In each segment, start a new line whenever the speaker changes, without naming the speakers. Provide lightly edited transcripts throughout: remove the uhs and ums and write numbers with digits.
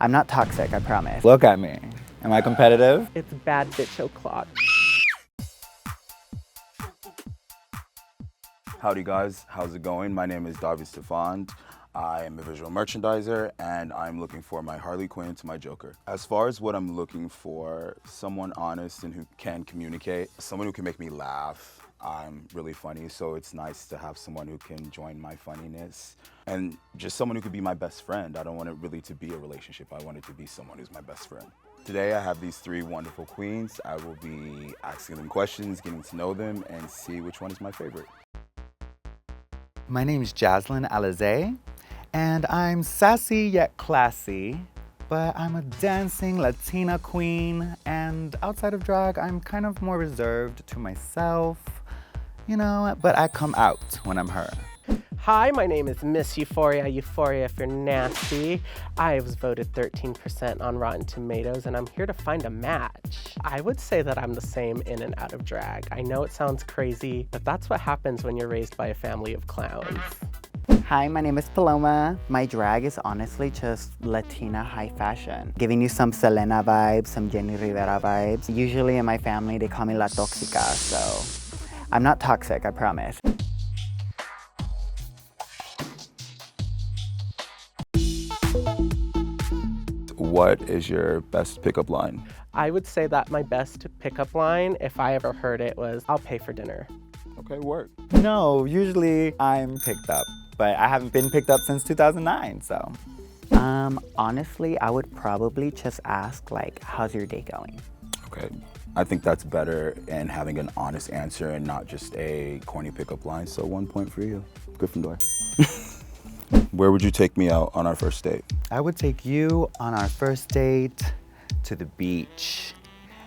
I'm not toxic, I promise. Look at me. Am I competitive?
It's bad bitch o'clock.
Howdy guys, how's it going? My name is Stefan. I am a visual merchandiser and I'm looking for my Harley Quinn to my Joker. As far as what I'm looking for, someone honest and who can communicate, someone who can make me laugh. I'm really funny, so it's nice to have someone who can join my funniness. And just someone who could be my best friend. I don't want it really to be a relationship. I want it to be someone who's my best friend. Today I have these three wonderful queens. I will be asking them questions, getting to know them, and see which one is my favorite.
My name is Jaslyn Alize, and I'm sassy yet classy, but I'm a dancing Latina queen, and outside of drag, I'm kind of more reserved to myself, you know, but I come out when I'm her.
Hi, my name is Miss Euphoria if you're nasty. I was voted 13% on Rotten Tomatoes and I'm here to find a match. I would say that I'm the same in and out of drag. I know it sounds crazy, but that's what happens when you're raised by a family of clowns.
Hi, my name is Paloma. My drag is honestly just Latina high fashion. Giving you some Selena vibes, some Jenny Rivera vibes. Usually in my family, they call me La Toxica, so I'm not toxic, I promise.
What is your best pickup line?
I would say that my best pickup line, if I ever heard it, was, "I'll pay for dinner."
Okay, work.
No, usually I'm picked up, but I haven't been picked up since 2009, so. Honestly, I would probably just ask, like, how's your day going?
Okay, I think that's better in having an honest answer and not just a corny pickup line, so 1 point for you. Gryffindor. Where would you take me out on our first date?
I would take you on our first date to the beach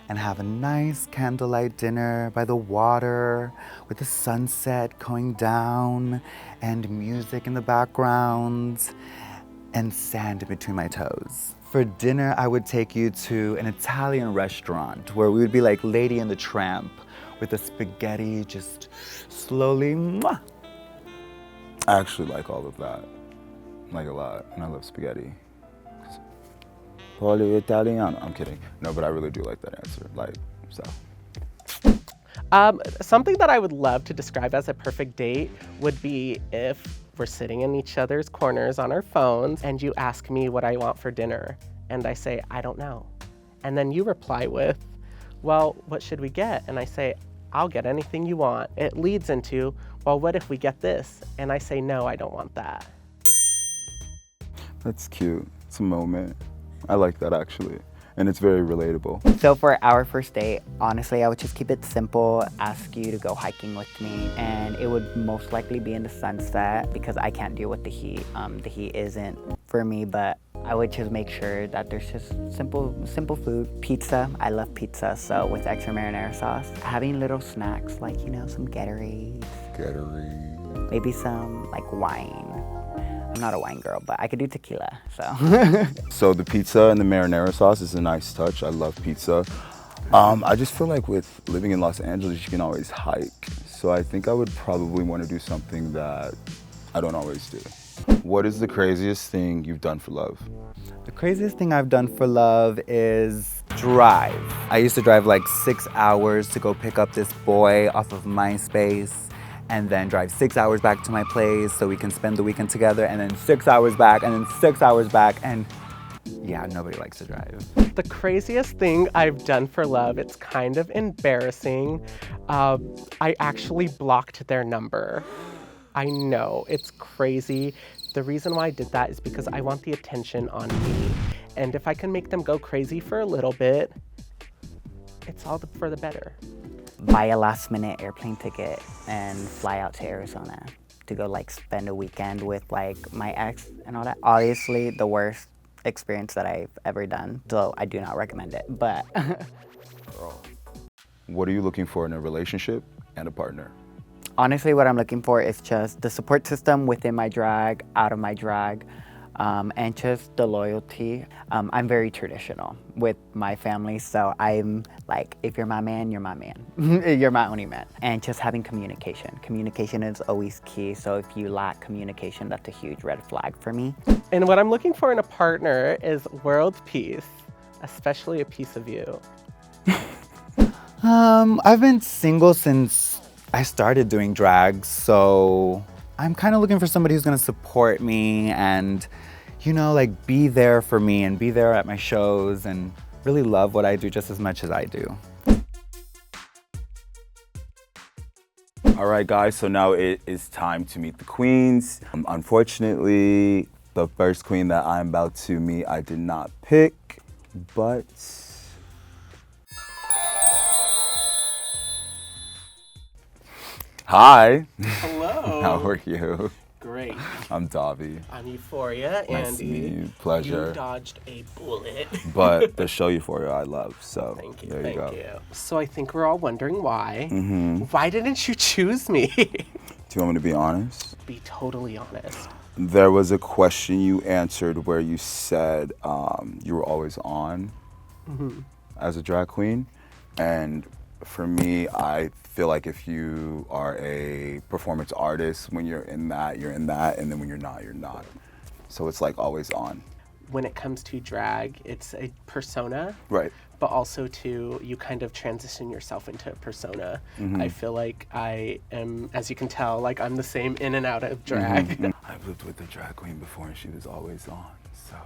and have a nice candlelight dinner by the water with the sunset going down and music in the background and sand in between my toes. For dinner, I would take you to an Italian restaurant where we would be like Lady and the Tramp with the spaghetti just slowly, mwah.
I actually like all of that, like a lot, and I love spaghetti. Pollo Italiano, I'm kidding. No, but I really do like that answer, like, so.
Something that I would love to describe as a perfect date would be if we're sitting in each other's corners on our phones and you ask me what I want for dinner and I say, I don't know. And then you reply with, well, what should we get? And I say, I'll get anything you want. It leads into, well, what if we get this? And I say, no, I don't want that.
That's cute, it's a moment. I like that actually, and it's very relatable.
So for our first date, honestly, I would just keep it simple, ask you to go hiking with me, and it would most likely be in the sunset because I can't deal with the heat. The heat isn't for me, but I would just make sure that there's just simple food. Pizza, I love pizza, so with extra marinara sauce. Having little snacks like, you know, some Gatorade. Maybe some like wine. I'm not a wine girl, but I could do tequila, so.
So the pizza and the marinara sauce is a nice touch. I love pizza. I just feel like with living in Los Angeles, you can always hike. So I think I would probably want to do something that I don't always do. What is the craziest thing you've done for love?
The craziest thing I've done for love is drive. I used to drive like 6 hours to go pick up this boy off of MySpace, and then drive 6 hours back to my place so we can spend the weekend together, and then 6 hours back, and then 6 hours back, and yeah, nobody likes to drive.
The craziest thing I've done for love, it's kind of embarrassing. I actually blocked their number. I know, it's crazy. The reason why I did that is because I want the attention on me. And if I can make them go crazy for a little bit, it's all for the better.
Buy a last minute airplane ticket and fly out to Arizona to go like spend a weekend with like my ex and all that. Obviously the worst experience that I've ever done, so I do not recommend it, but.
What are you looking for in a relationship and a partner?
Honestly, what I'm looking for is just the support system within my drag, out of my drag. and just the loyalty. I'm very traditional with my family, so I'm like, if you're my man, you're my man. You're my only man. And just having communication. Communication is always key, so if you lack communication, that's a huge red flag for me.
And what I'm looking for in a partner is world peace, especially a piece of you.
I've been single since I started doing drag, so I'm kind of looking for somebody who's gonna support me and, you know, like be there for me and be there at my shows and really love what I do just as much as I do.
All right, guys, so now it is time to meet the queens. Unfortunately, the first queen that I'm about to meet, I did not pick, but... Hi.
Hello.
How are you?
Great.
I'm Davi.
I'm Euphoria,
Nice to
Andy.
meet you. Pleasure.
You dodged a bullet.
But the show Euphoria I love, so
Thank you,
there you
thank
go.
you. So I think we're all wondering why.
Mm-hmm.
Why didn't you choose me?
Do you want me to be honest?
Be totally honest.
There was a question you answered where you said you were always on as a drag queen. And for me, I feel like if you are a performance artist, when you're in that, and then when you're not, you're not. So it's like always on.
When it comes to drag, it's a persona.
Right.
But also too, you kind of transition yourself into a persona. I feel like I am, as you can tell, like I'm the same in and out of drag.
I've lived with a drag queen before and she was always on, so.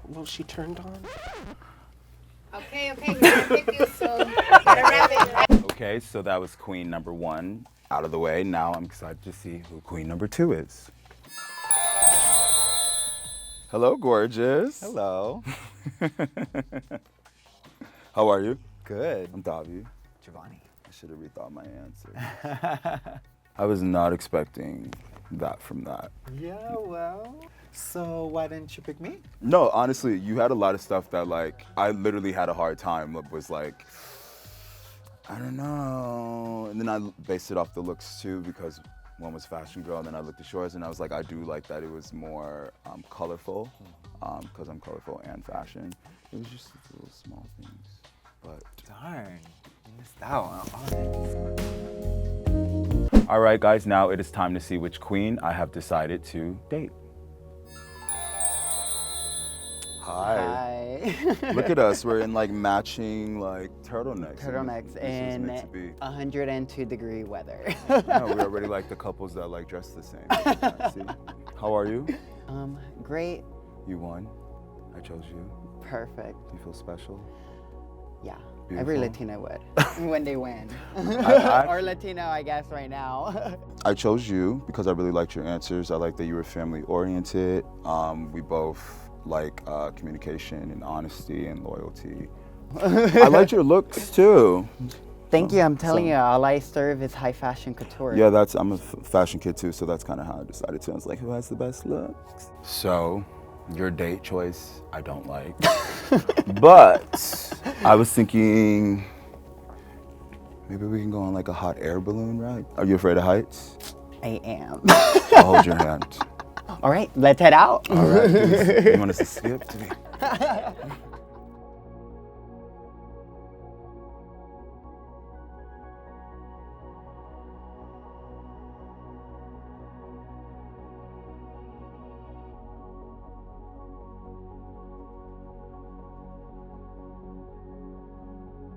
Well, she turned on.
Okay, we gotta pick you, so gotta wrap it.
Okay, so that was queen number 1 out of the way. Now I'm excited to see who queen number 2 is. Hello, gorgeous.
Hello.
How are you?
Good.
I'm Davi.
Giovanni.
I should have rethought my answer. I was not expecting that from that.
Yeah, well. So why didn't you pick me?
No, honestly, you had a lot of stuff that like, I literally had a hard time. It was like, I don't know. And then I based it off the looks too, because one was fashion girl, and then I looked at yours and I was like, I do like that it was more colorful, because I'm colorful and fashion. It was just little small things, but.
Darn, you missed out on all.
All right, guys, now it is time to see which queen I have decided to date. Hi.
Hi.
Look at us, we're in like matching like turtlenecks.
Turtlenecks
This is
in
meant to be.
102-degree weather.
No, we're already like the couples that like dress the same. Yeah, see? How are you?
Great.
You won. I chose you.
Perfect.
Do you feel special?
Yeah.
Beautiful.
Every Latino would when they win.
I-
Or Latino, I guess, right now.
I chose you because I really liked your answers. I like that you were family oriented. We both like communication and honesty and loyalty. I liked your looks too.
Thank you. I'm telling you, all I serve is high fashion couture.
Yeah, I'm a fashion kid too, so that's kind of how I decided to. I was like, who has the best looks? So, your date choice, I don't like. But I was thinking maybe we can go on like a hot air balloon ride. Are you afraid of heights?
I am.
I'll hold your hand.
All right, let's head out.
All right, please. You want us to skip to me?